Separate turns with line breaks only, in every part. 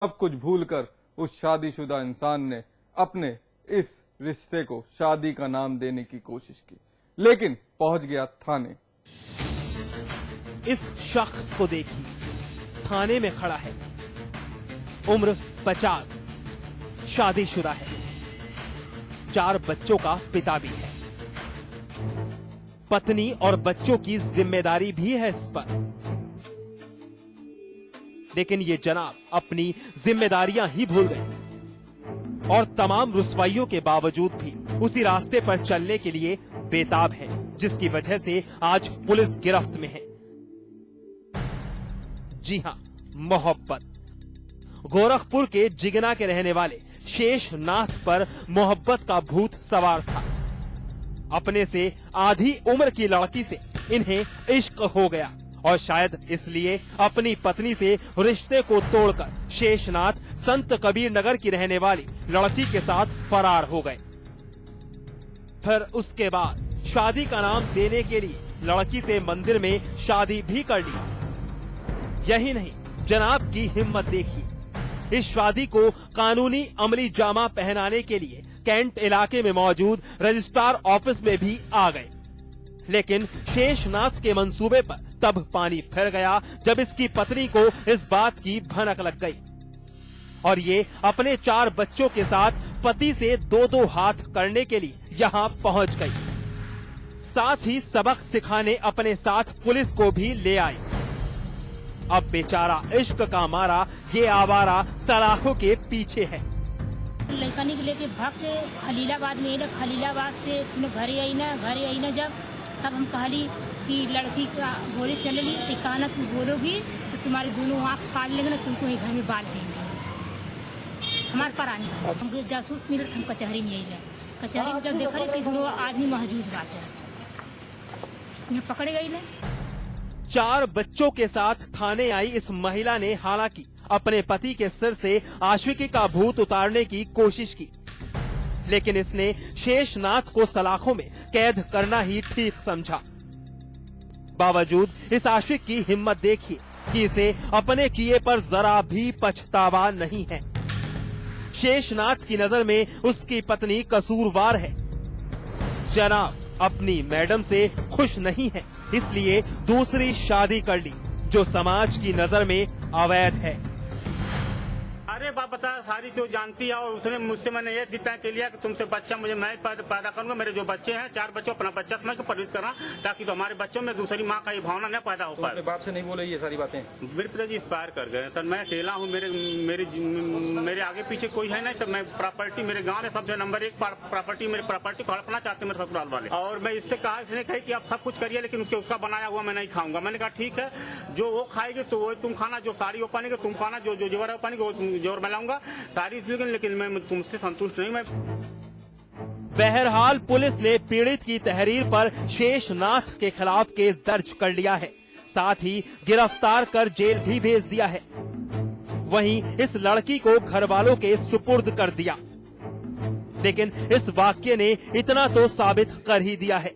सब कुछ भूलकर उस शादीशुदा इंसान ने अपने इस रिश्ते को शादी का नाम देने की कोशिश की, लेकिन पहुंच गया थाने।
इस शख्स को देखिए, थाने में खड़ा है, उम्र 50, शादीशुदा है, 4 बच्चों का पिता भी है, पत्नी और बच्चों की जिम्मेदारी भी है इस पर। लेकिन ये जनाब अपनी जिम्मेदारियां ही भूल गए और तमाम रुसवाइयों के बावजूद भी उसी रास्ते पर चलने के लिए बेताब है, जिसकी वजह से आज पुलिस गिरफ्त में है। जी हां, मोहब्बत। गोरखपुर के जिगना के रहने वाले शेषनाथ पर मोहब्बत का भूत सवार था। अपने से आधी उम्र की लड़की से इन्हें इश्क हो गया और शायद इसलिए अपनी पत्नी से रिश्ते को तोड़कर शेषनाथ संत कबीर नगर की रहने वाली लड़की के साथ फरार हो गए। फिर उसके बाद शादी का नाम देने के लिए लड़की से मंदिर में शादी भी कर ली। यही नहीं, जनाब की हिम्मत देखिए, इस शादी को कानूनी अमली जामा पहनाने के लिए कैंट इलाके में मौजूद रजिस्ट्रार ऑफिस में भी आ गए। लेकिन शेषनाथ के मंसूबे पर तब पानी फिर गया जब इसकी पत्नी को इस बात की भनक लग गई और ये अपने 4 बच्चों के साथ पति से 2-2 हाथ करने के लिए यहाँ पहुंच गई। साथ ही सबक सिखाने अपने साथ पुलिस को भी ले आई। अब बेचारा इश्क का मारा ये आवारा सलाखों के पीछे है।
लड़कनी को लेके भाग के खलीलाबाद में आइला, खलीलाबाद से घरे आई ना जब तब हम कहली कि लड़की का गोली चलेगी, टिकाना तू बोलोगी तो तुम्हारे दोनों आँख काट लेंगे ना, तुमको एक घर में बांध देंगे। हमारे पर आने हमको जासूस मिले, हम कचहरी में आइला। कचहरी में जब देखा रहे कि दोनों आदमी मौजूद बाटे, यहाँ पकड़े गई ना।
4 बच्चों के साथ थाने आई इस महिला ने हालांकि अपने पति के सिर से आशिकी का भूत उतारने की कोशिश की, लेकिन इसने शेषनाथ को सलाखों में कैद करना ही ठीक समझा। बावजूद इस आशिक की हिम्मत देखिए कि इसे अपने किए पर जरा भी पछतावा नहीं है। शेषनाथ की नजर में उसकी पत्नी कसूरवार है। जनाब अपनी मैडम से खुश नहीं है, इसलिए दूसरी शादी कर ली जो समाज की नजर में अवैध है।
अरे बाप बता, सारी जो जानती है और उसने मुझसे मैंने ये तय के लिया कि तुमसे बच्चा मुझे मैं पैदा करूंगा। मेरे जो बच्चे हैं 4 बच्चों, अपना बच्चा मैं परवरिश करना ताकि तो हमारे बच्चों में दूसरी माँ का ये भावना न पैदा हो पाए।
बाप से नहीं बोले ये सारी बातें?
मेरे पिताजी एक्सपायर कर गए सर, मैं अकेला हूँ, मेरे आगे पीछे कोई है नहीं। तो मैं प्रॉपर्टी मेरे गाँव में सबसे नंबर 1 प्रॉपर्टी, मेरी प्रॉपर्टी को हड़पना चाहते मेरे ससुराल वाले। और मैं इससे कहा, इसने कही कि आप सब कुछ करिए लेकिन उसका बनाया हुआ मैं नहीं खाऊंगा। मैंने कहा ठीक है, जो वो खाएगी तो वो तुम खाना, जो साड़ी हो पाएगी तुम खाना, जो जेवर हो पाएगी वो जोर मैं लाऊंगा सारी, लेकिन मैं तुमसे संतुष्ट नहीं। मैं
बहरहाल पुलिस ने पीड़ित की तहरीर पर शेषनाथ के खिलाफ केस दर्ज कर लिया है, साथ ही गिरफ्तार कर जेल भी भेज दिया है। वहीं इस लड़की को घर वालों के सुपुर्द कर दिया। लेकिन इस वाक्य ने इतना तो साबित कर ही दिया है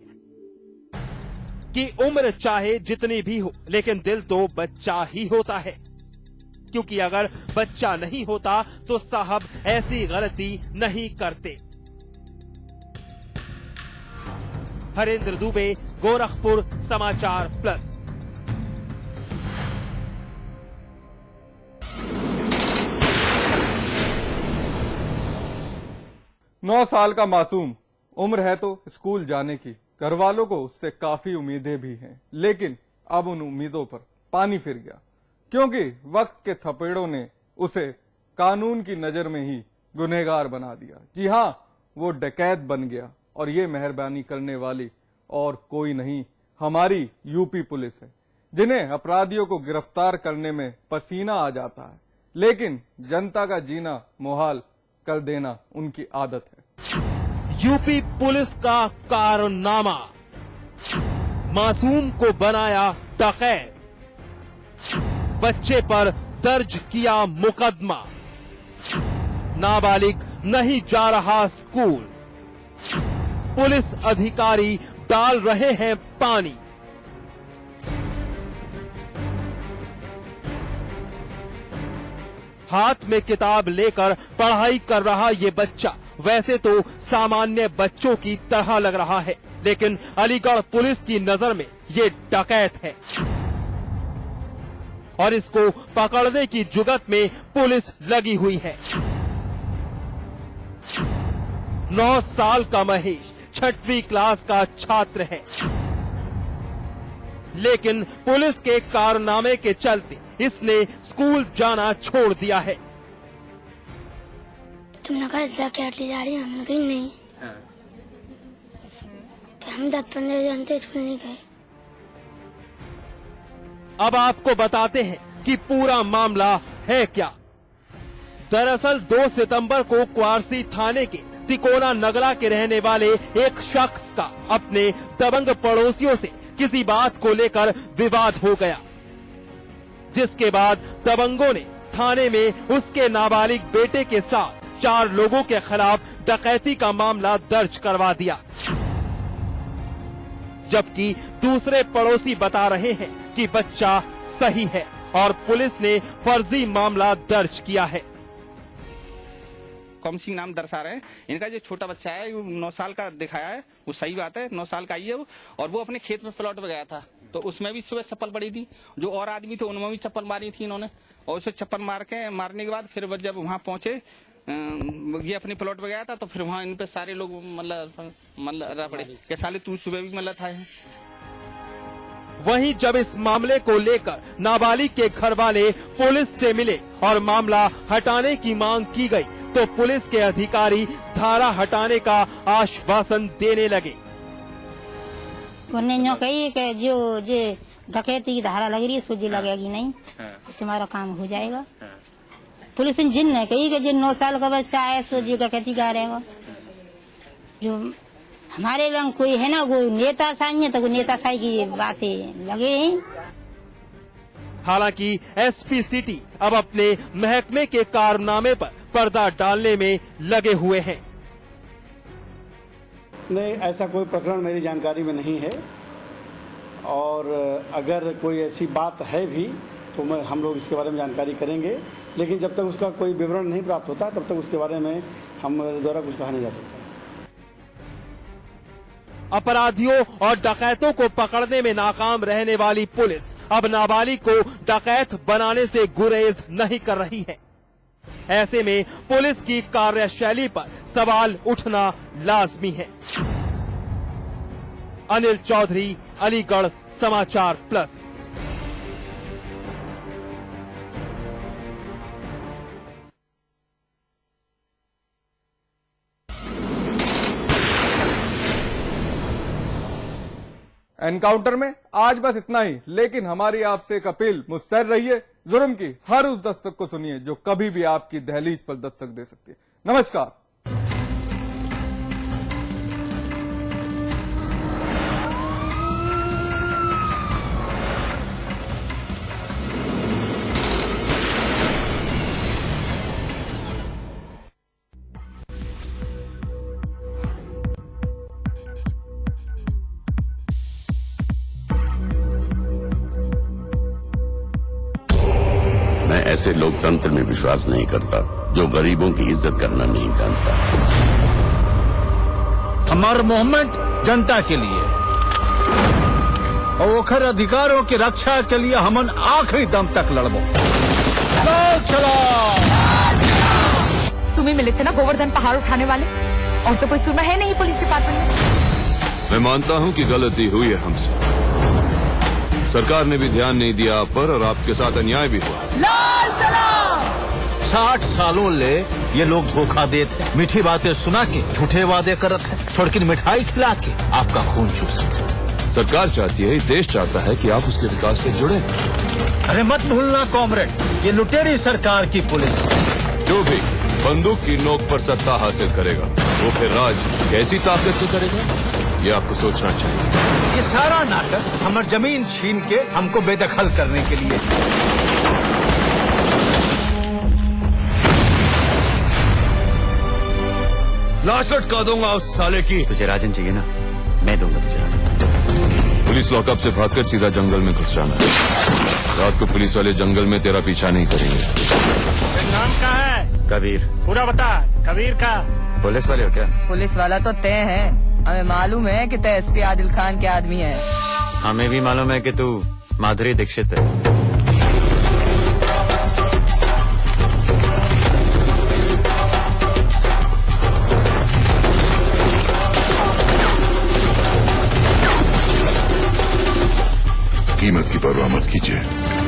कि उम्र चाहे जितनी भी हो, लेकिन दिल तो बच्चा ही होता है। क्योंकि अगर बच्चा नहीं होता तो साहब ऐसी गलती नहीं करते। हरेंद्र दुबे, गोरखपुर समाचार प्लस।
नौ साल का मासूम, उम्र है तो स्कूल जाने की। घर वालों को उससे काफी उम्मीदें भी हैं, लेकिन अब उन उम्मीदों पर पानी फिर गया, क्योंकि वक्त के थपेड़ों ने उसे कानून की नजर में ही गुनहगार बना दिया। जी हां, वो डकैत बन गया और ये मेहरबानी करने वाली और कोई नहीं, हमारी यूपी पुलिस है, जिन्हें अपराधियों को गिरफ्तार करने में पसीना आ जाता है, लेकिन जनता का जीना मुहाल कर देना उनकी आदत है।
यूपी पुलिस का कारनामा, मासूम को बनाया डकैत, बच्चे पर दर्ज किया मुकदमा, नाबालिग नहीं जा रहा स्कूल, पुलिस अधिकारी डाल रहे हैं पानी। हाथ में किताब लेकर पढ़ाई कर रहा ये बच्चा वैसे तो सामान्य बच्चों की तरह लग रहा है, लेकिन अलीगढ़ पुलिस की नजर में ये डकैत है और इसको पकड़ने की जुगत में पुलिस लगी हुई है। 9 साल का महेश 6वीं क्लास का छात्र है, लेकिन पुलिस के कारनामे के चलते इसने स्कूल जाना छोड़ दिया है।
तुमने कहा था क्या जा रही है, हमने कहीं नहीं। फिर हम 10-15 जानते स्कूल नहीं गए।
अब आपको बताते हैं कि पूरा मामला है क्या। दरअसल 2 सितंबर को क्वारसी थाने के तिकोना नगला के रहने वाले एक शख्स का अपने दबंग पड़ोसियों से किसी बात को लेकर विवाद हो गया, जिसके बाद दबंगों ने थाने में उसके नाबालिग बेटे के साथ 4 लोगों के खिलाफ डकैती का मामला दर्ज करवा दिया, जबकि दूसरे पड़ोसी बता रहे हैं कि बच्चा सही है और पुलिस ने फर्जी मामला दर्ज किया है।
कौन सी नाम दर्शा रहे हैं, इनका जो छोटा बच्चा है 9 साल का दिखाया है, वो सही बात है, 9 साल का ही है वो, और वो अपने खेत में प्लॉट पे गया था, तो उसमें भी सुबह चप्पल पड़ी थी। जो और आदमी थे उनमें भी चप्पल मारी थी इन्होंने, और उसे चप्पल मारने के बाद फिर जब वहाँ पहुंचे, ये अपने प्लॉट पे गया था, तो फिर वहाँ इन पे सारे लोग मल्ला पड़े कि साले तू सुबह भी मल्ला था।
वहीं जब इस मामले को लेकर नाबालिग के घर वाले पुलिस से मिले और मामला हटाने की मांग की गई, तो पुलिस के अधिकारी धारा हटाने का आश्वासन देने लगे।
उन्होंने कही कि जो डकैती की धारा लग रही है सूझी लगेगी नहीं, तुम्हारा काम हो जाएगा। पुलिस ने जिन ने कही कि जो 9 साल का बच्चा है सूझी डकैती का रहेगा। जो हमारे रंग कोई है ना, वो नेता साई है, तो वो नेता साई की बातें लगे हैं।
हालांकि एसपी सिटी अब अपने महकमे के कारनामे पर पर्दा डालने में लगे हुए हैं।
नहीं, ऐसा कोई प्रकरण मेरी जानकारी में नहीं है, और अगर कोई ऐसी बात है भी तो हम लोग इसके बारे में जानकारी करेंगे, लेकिन जब तक उसका कोई विवरण नहीं प्राप्त होता तब तक उसके बारे में हमारे द्वारा कुछ कहा नहीं जा सकता।
अपराधियों और डकैतों को पकड़ने में नाकाम रहने वाली पुलिस अब नाबालिग को डकैत बनाने से गुरेज नहीं कर रही है। ऐसे में पुलिस की कार्यशैली पर सवाल उठना लाजमी है। अनिल चौधरी, अलीगढ़ समाचार प्लस।
एनकाउंटर में आज बस इतना ही, लेकिन हमारी आपसे एक अपील, मुस्तैद रहिए। जुर्म की हर उस दस्तक को सुनिए जो कभी भी आपकी दहलीज पर दस्तक दे सकती है। नमस्कार।
मैं ऐसे लोकतंत्र में विश्वास नहीं करता जो गरीबों की इज्जत करना नहीं जानता।
हमारा मूवमेंट जनता के लिए और ओखर अधिकारों की रक्षा के लिए हमन आखिरी दम तक लड़बो। चलो
तुम्हें मिले थे ना गोवर्धन पहाड़ उठाने वाले, और तो कोई सुना है नहीं पुलिस डिपार्टमेंट में।
मैं मानता हूँ कि गलती हुई है हमसे, सरकार ने भी ध्यान नहीं दिया आप पर और आपके साथ अन्याय भी हुआ।
लाल सलाम।
60 सालों ले ये लोग धोखा देते, मीठी बातें सुना के झूठे वादे करत है, थोड़ी मिठाई खिला के आपका खून चूसते है।
सरकार चाहती है, देश चाहता है कि आप उसके विकास से जुड़े।
अरे मत भूलना कॉमरेड, ये लुटेरी सरकार की पुलिस
जो भी बंदूक की नोक पर सत्ता हासिल करेगा वो फिर राज कैसी ताकत से करेगा, ये आपको सोचना चाहिए।
ये सारा नाटक हमारी जमीन छीन के हमको बेदखल करने के लिए।
लाश लटका दूंगा उस साले की।
तुझे राजन चाहिए ना, मैं दूंगा तुझे राजन।
पुलिस लॉकअप से भागकर सीधा जंगल में घुस जाना है। रात को पुलिस वाले जंगल में तेरा पीछा नहीं करेंगे।
नाम क्या है?
कबीर।
पूरा बता। कबीर का
पुलिस वाले हो क्या?
पुलिस वाला तो तय है, हमें मालूम है कि तय एसपी आदिल खान के आदमी है।
हमें भी मालूम है कि तू माधुरी दीक्षित है।
कीमत की परवाह मत कीजिए।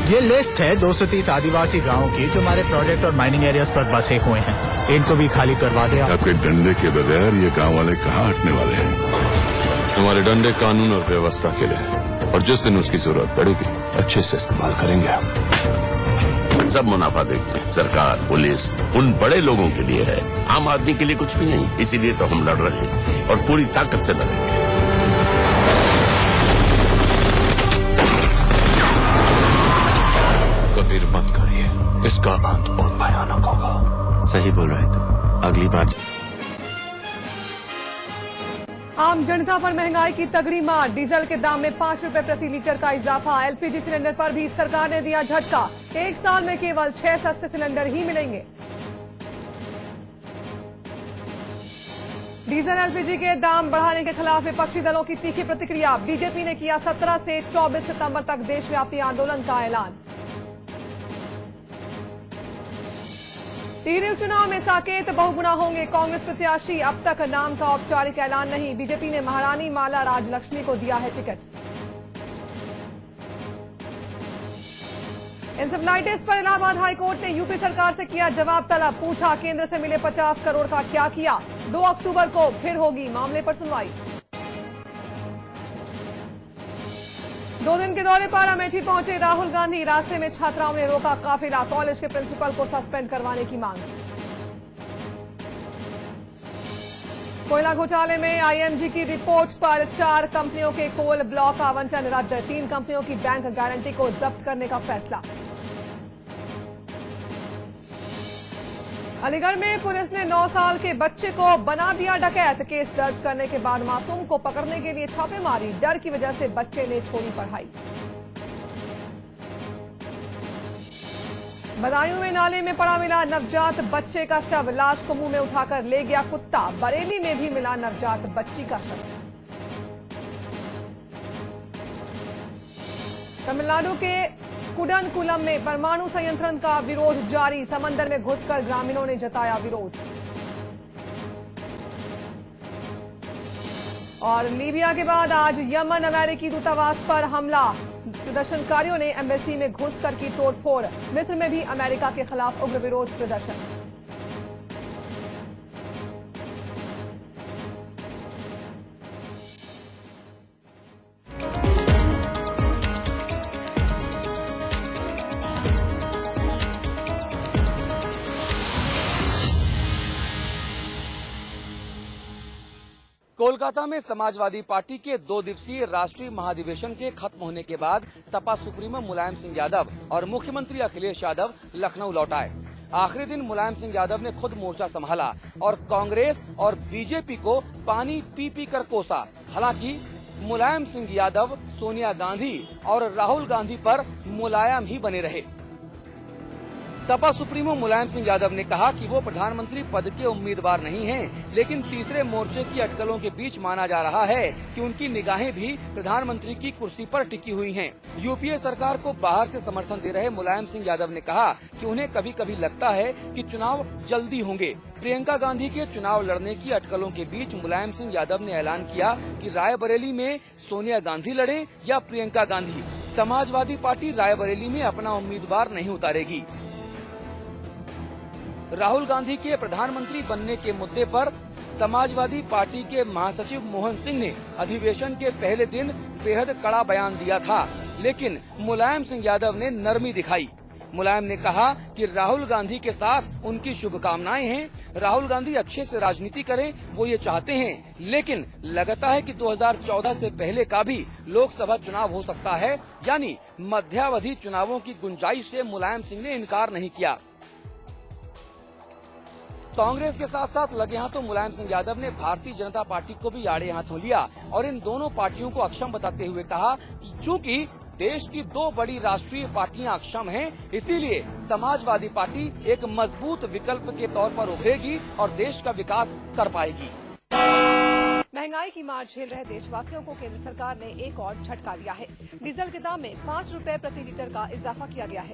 ये लिस्ट है 230 आदिवासी गांवों की जो हमारे प्रोजेक्ट और माइनिंग एरियाज पर बसे हुए हैं। इनको भी खाली करवा दे।
आपके डंडे के बगैर ये गांव वाले कहाँ हटने वाले हैं?
तुम्हारे डंडे कानून और व्यवस्था के लिए, और जिस दिन उसकी जरूरत पड़ेगी अच्छे से इस्तेमाल करेंगे हम।
सब मुनाफा देखते हैं। सरकार, पुलिस उन बड़े लोगों के लिए है, आम आदमी के लिए कुछ भी नहीं। इसीलिए तो हम लड़ रहे हैं और पूरी ताकत से लड़ेंगे।
कबीर मत करिए, इसका अंत बहुत भयानक होगा।
सही बोल रहे तू। अगली बार
आम जनता पर महंगाई की तगड़ी मार। डीजल के दाम में 5 रुपए प्रति लीटर का इजाफा। एलपीजी सिलेंडर पर भी सरकार ने दिया झटका। 1 साल में केवल 6 सस्ते सिलेंडर ही मिलेंगे। डीजल एलपीजी के दाम बढ़ाने के खिलाफ विपक्षी दलों की तीखी प्रतिक्रिया। बीजेपी ने किया 17 से 24 सितंबर तक देशव्यापी आंदोलन का ऐलान। टिहरी उपचुनाव में साकेत बहुगुना होंगे कांग्रेस प्रत्याशी। अब तक नाम का औपचारिक ऐलान नहीं। बीजेपी ने महारानी माला राजलक्ष्मी को दिया है टिकट। इंसेफ्लाइटिस पर इलाहाबाद हाईकोर्ट ने यूपी सरकार से किया जवाब तलब। पूछा, केंद्र से मिले 50 करोड़ का क्या किया। 2 अक्टूबर को फिर होगी मामले पर सुनवाई। 2 दिन के दौरे पर अमेठी पहुंचे राहुल गांधी। रास्ते में छात्राओं ने रोका काफिला। कॉलेज के प्रिंसिपल को सस्पेंड करवाने की मांग। कोयला घोटाले में आईएमजी की रिपोर्ट पर 4 कंपनियों के कोल ब्लॉक आवंटन रद्द। 3 कंपनियों की बैंक गारंटी को जब्त करने का फैसला। अलीगढ़ में पुलिस ने 9 साल के बच्चे को बना दिया डकैत। केस दर्ज करने के बाद मासूम को पकड़ने के लिए छापेमारी। डर की वजह से बच्चे ने छोड़ी पढ़ाई। बदायूं में नाले में पड़ा मिला नवजात बच्चे का शव। लाश को मुंह में उठाकर ले गया कुत्ता। बरेली में भी मिला नवजात बच्ची का शव। तमिलनाडु के कुडनकुलम में परमाणु संयंत्र का विरोध जारी। समंदर में घुसकर ग्रामीणों ने जताया विरोध। और लीबिया के बाद आज यमन अमेरिकी दूतावास पर हमला। प्रदर्शनकारियों ने एम्बेसी में घुसकर की तोड़फोड़। मिस्र में भी अमेरिका के खिलाफ उग्र विरोध प्रदर्शन।
कोलकाता में समाजवादी पार्टी के 2 दिवसीय राष्ट्रीय महाधिवेशन के खत्म होने के बाद सपा सुप्रीमो मुलायम सिंह यादव और मुख्यमंत्री अखिलेश यादव लखनऊ लौट आए। आखिरी दिन मुलायम सिंह यादव ने खुद मोर्चा संभाला और कांग्रेस और बीजेपी को पानी पी पी कर कोसा। हालांकि मुलायम सिंह यादव सोनिया गांधी और राहुल गांधी पर मुलायम ही बने रहे। सपा सुप्रीमो मुलायम सिंह यादव ने कहा कि वो प्रधानमंत्री पद के उम्मीदवार नहीं हैं, लेकिन तीसरे मोर्चे की अटकलों के बीच माना जा रहा है कि उनकी निगाहें भी प्रधानमंत्री की कुर्सी पर टिकी हुई हैं। यूपीए सरकार को बाहर से समर्थन दे रहे मुलायम सिंह यादव ने कहा कि उन्हें कभी कभी लगता है कि चुनाव जल्दी होंगे। प्रियंका गांधी के चुनाव लड़ने की अटकलों के बीच मुलायम सिंह यादव ने ऐलान किया कि रायबरेली में सोनिया गांधी लड़े या प्रियंका गांधी। समाजवादी पार्टी रायबरेली में अपना उम्मीदवार नहीं उतारेगी। राहुल गांधी के प्रधानमंत्री बनने के मुद्दे पर समाजवादी पार्टी के महासचिव मोहन सिंह ने अधिवेशन के पहले दिन बेहद कड़ा बयान दिया था, लेकिन मुलायम सिंह यादव ने नरमी दिखाई। मुलायम ने कहा कि राहुल गांधी के साथ उनकी शुभकामनाएं हैं। राहुल गांधी अच्छे से राजनीति करें, वो ये चाहते हैं, लेकिन लगता है कि 2014 से पहले का भी लोकसभा चुनाव हो सकता है। यानी मध्यावधि चुनावों की गुंजाइश से मुलायम सिंह ने इनकार नहीं किया। कांग्रेस के साथ साथ लगे हाथों मुलायम सिंह यादव ने भारतीय जनता पार्टी को भी आड़े हाथों लिया और इन दोनों पार्टियों को अक्षम बताते हुए कहा कि चूंकि देश की दो बड़ी राष्ट्रीय पार्टियां अक्षम हैं, इसीलिए समाजवादी पार्टी एक मजबूत विकल्प के तौर पर उभरेगी और देश का विकास कर पाएगी।
महंगाई की मार झेल रहे देशवासियों को केंद्र सरकार ने एक और झटका दिया है। डीजल के दाम में 5 रुपए प्रति लीटर का इजाफा किया गया है।